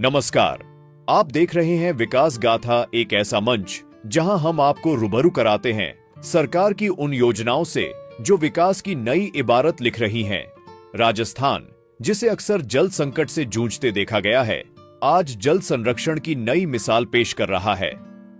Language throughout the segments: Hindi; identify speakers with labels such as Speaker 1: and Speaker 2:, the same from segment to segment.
Speaker 1: नमस्कार। आप देख रहे हैं विकास गाथा, एक ऐसा मंच जहां हम आपको रूबरू कराते हैं सरकार की उन योजनाओं से जो विकास की नई इबारत लिख रही हैं। राजस्थान, जिसे अक्सर जल संकट से जूझते देखा गया है, आज जल संरक्षण की नई मिसाल पेश कर रहा है।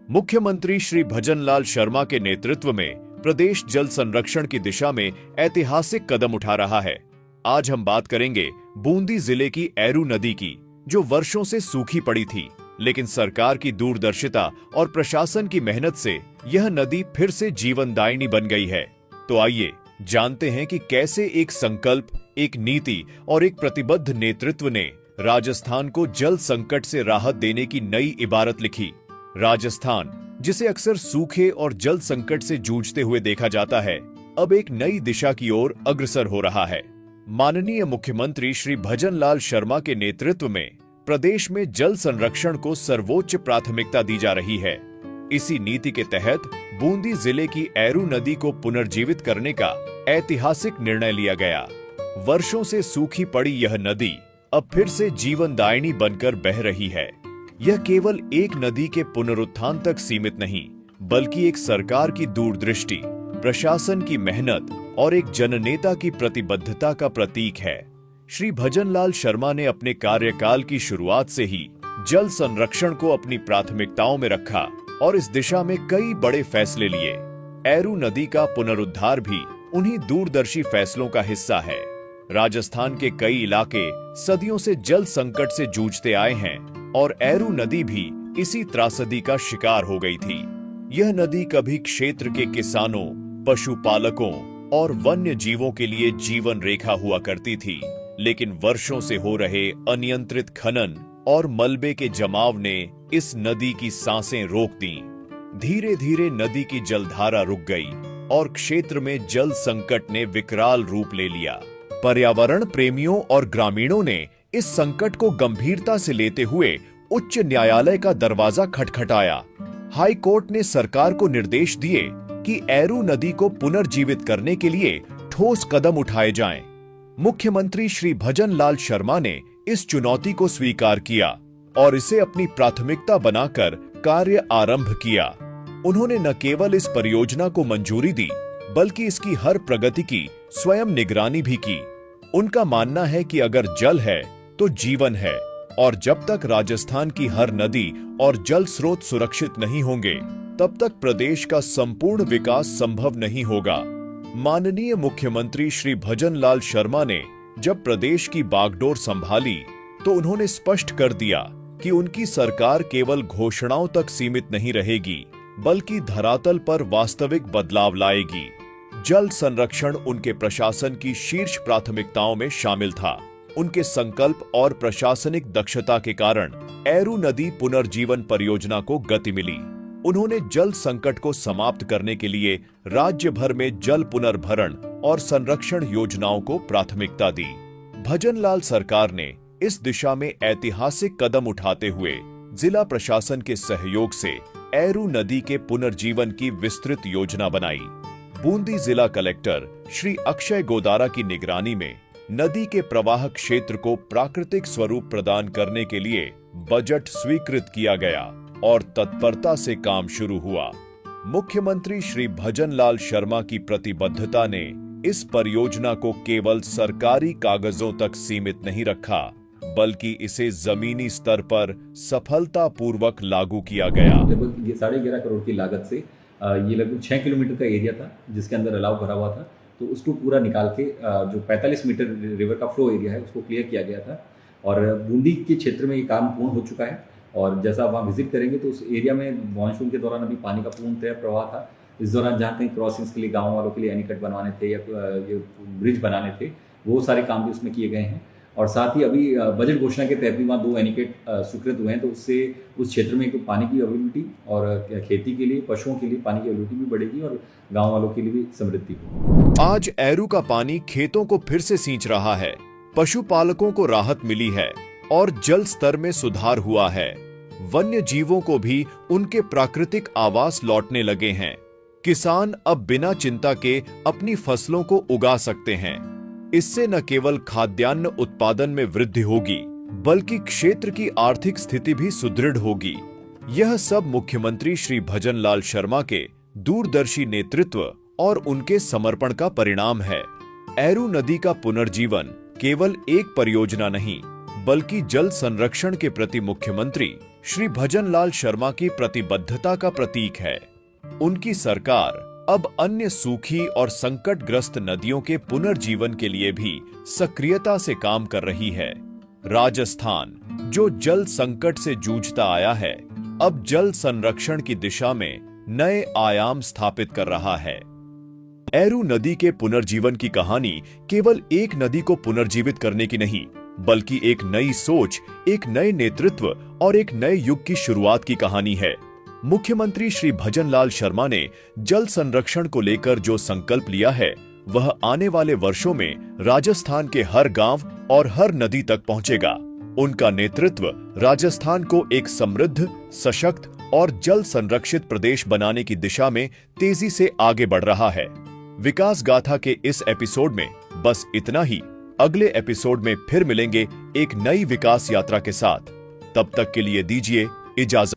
Speaker 1: मुख्यमंत्री श्री भजनलाल शर्मा के नेतृत्व में प्रदेश जल संरक्षण की दिशा में ऐतिहासिक कदम उठा रहा है। आज हम बात करेंगे बूंदी जिले की एरू नदी की, जो वर्षों से सूखी पड़ी थी, लेकिन सरकार की दूरदर्शिता और प्रशासन की मेहनत से यह नदी फिर से जीवनदायिनी बन गई है। तो आइए जानते हैं कि कैसे एक संकल्प, एक नीति और एक प्रतिबद्ध नेतृत्व ने राजस्थान को जल संकट से राहत देने की नई इबारत लिखी। राजस्थान, जिसे अक्सर सूखे और जल संकट से जूझते हुए देखा जाता है, अब एक नई दिशा की ओर अग्रसर हो रहा है। माननीय मुख्यमंत्री श्री भजनलाल शर्मा के नेतृत्व में प्रदेश में जल संरक्षण को सर्वोच्च प्राथमिकता दी जा रही है। इसी नीति के तहत बूंदी जिले की एरू नदी को पुनर्जीवित करने का ऐतिहासिक निर्णय लिया गया। वर्षों से सूखी पड़ी यह नदी अब फिर से जीवनदायिनी बनकर बह रही है। यह केवल एक नदी के पुनरुत्थान तक सीमित नहीं, बल्कि एक सरकार की दूरदृष्टि, प्रशासन की मेहनत और एक जननेता की प्रतिबद्धता का प्रतीक है। श्री भजनलाल शर्मा ने अपने कार्यकाल की शुरुआत से ही जल संरक्षण को अपनी प्राथमिकताओं में रखा और इस दिशा में कई बड़े फैसले लिए। एरू नदी का पुनरुद्धार भी उन्हीं दूरदर्शी फैसलों का हिस्सा है। राजस्थान के कई इलाके सदियों से जल संकट से जूझते आए हैं और एरू नदी भी इसी त्रासदी का शिकार हो गई थी। यह नदी कभी क्षेत्र के किसानों, पशुपालकों और वन्य जीवों के लिए जीवन रेखा हुआ करती थी, लेकिन वर्षों से हो रहे अनियंत्रित खनन और मलबे के जमाव ने इस नदी की सांसें रोक दी। धीरे धीरे नदी की जलधारा रुक गई और क्षेत्र में जल संकट ने विकराल रूप ले लिया। पर्यावरण प्रेमियों और ग्रामीणों ने इस संकट को गंभीरता से लेते हुए उच्च न्यायालय का दरवाजा खटखटाया। हाई कोर्ट ने सरकार को निर्देश दिए कि एरू नदी को पुनर्जीवित करने के लिए ठोस कदम उठाए जाएं। मुख्यमंत्री श्री भजनलाल शर्मा ने इस चुनौती को स्वीकार किया और इसे अपनी प्राथमिकता बनाकर कार्य आरंभ किया। उन्होंने न केवल इस परियोजना को मंजूरी दी, बल्कि इसकी हर प्रगति की स्वयं निगरानी भी की। उनका मानना है कि अगर जल है तो जीवन है, और जब तक राजस्थान की हर नदी और जल स्रोत सुरक्षित नहीं होंगे, तब तक प्रदेश का संपूर्ण विकास संभव नहीं होगा। माननीय मुख्यमंत्री श्री भजनलाल शर्मा ने जब प्रदेश की बागडोर संभाली, तो उन्होंने स्पष्ट कर दिया कि उनकी सरकार केवल घोषणाओं तक सीमित नहीं रहेगी, बल्कि धरातल पर वास्तविक बदलाव लाएगी। जल संरक्षण उनके प्रशासन की शीर्ष प्राथमिकताओं में शामिल था। उनके संकल्प और प्रशासनिक दक्षता के कारण एरू नदी पुनर्जीवन परियोजना को गति मिली। उन्होंने जल संकट को समाप्त करने के लिए राज्य भर में जल पुनर्भरण और संरक्षण योजनाओं को प्राथमिकता दी। भजनलाल सरकार ने इस दिशा में ऐतिहासिक कदम उठाते हुए जिला प्रशासन के सहयोग से एरू नदी के पुनर्जीवन की विस्तृत योजना बनाई। बूंदी जिला कलेक्टर श्री अक्षय गोदारा की निगरानी में नदी के प्रवाह क्षेत्र को प्राकृतिक स्वरूप प्रदान करने के लिए बजट स्वीकृत किया गया और तत्परता से काम शुरू हुआ। मुख्यमंत्री श्री भजनलाल शर्मा की प्रतिबद्धता ने इस परियोजना को केवल सरकारी कागजों तक सीमित नहीं रखा, बल्कि इसे जमीनी स्तर पर सफलतापूर्वक लागू किया गया।
Speaker 2: लगभग 11.5 करोड़ की लागत से ये लगभग 6 किलोमीटर का एरिया था जिसके अंदर अलाव भरा हुआ था, तो उसको पूरा निकाल के जो 45 मीटर रिवर का फ्लो एरिया है उसको क्लियर किया गया था। और बूंदी के क्षेत्र में ये काम पूर्ण हो चुका है, और जैसा आप वहाँ विजिट करेंगे तो उस एरिया में मानसून के दौरान अभी पानी का पूर्णतः प्रवाह था। इस दौरान जहाँ कहीं क्रॉसिंग्स के लिए गाँव वालों के लिए एनीकट बनवाने थे या ये ब्रिज बनाने थे, वो सारे काम भी उसमें किए गए हैं। और साथ ही अभी बजट घोषणा के तहत भी वहाँ 2 एनीकट स्वीकृत हुए हैं, तो उससे उस क्षेत्र में एक पानी की अवेलेबिलिटी और खेती के लिए, पशुओं के लिए पानी की अवेलेबिलिटी भी बढ़ेगी और गाँव वालों के लिए भी समृद्धि होगी।
Speaker 1: आज एरू का पानी खेतों को फिर से सींच रहा है, पशुपालकों को राहत मिली है और जल स्तर में सुधार हुआ है। वन्य जीवों को भी उनके प्राकृतिक आवास लौटने लगे हैं। किसान अब बिना चिंता के अपनी फसलों को उगा सकते हैं। इससे न केवल खाद्यान्न उत्पादन में वृद्धि होगी, बल्कि क्षेत्र की आर्थिक स्थिति भी सुदृढ़ होगी। यह सब मुख्यमंत्री श्री भजनलाल शर्मा के दूरदर्शी नेतृत्व और उनके समर्पण का परिणाम है। एरू नदी का पुनर्जीवन केवल एक परियोजना नहीं, बल्कि जल संरक्षण के प्रति मुख्यमंत्री श्री भजनलाल शर्मा की प्रतिबद्धता का प्रतीक है। उनकी सरकार अब अन्य सूखी और संकटग्रस्त नदियों के पुनर्जीवन के लिए भी सक्रियता से काम कर रही है। राजस्थान, जो जल संकट से जूझता आया है, अब जल संरक्षण की दिशा में नए आयाम स्थापित कर रहा है। एरू नदी के पुनर्जीवन की कहानी केवल एक नदी को पुनर्जीवित करने की नहीं, बल्कि एक नई सोच, एक नए नेतृत्व और एक नए युग की शुरुआत की कहानी है। मुख्यमंत्री श्री भजनलाल शर्मा ने जल संरक्षण को लेकर जो संकल्प लिया है, वह आने वाले वर्षों में राजस्थान के हर गांव और हर नदी तक पहुंचेगा। उनका नेतृत्व राजस्थान को एक समृद्ध, सशक्त और जल संरक्षित प्रदेश बनाने की दिशा में तेजी से आगे बढ़ रहा है। विकास गाथा के इस एपिसोड में बस इतना ही। अगले एपिसोड में फिर मिलेंगे एक नई विकास यात्रा के साथ। तब तक के लिए दीजिए इजाजत।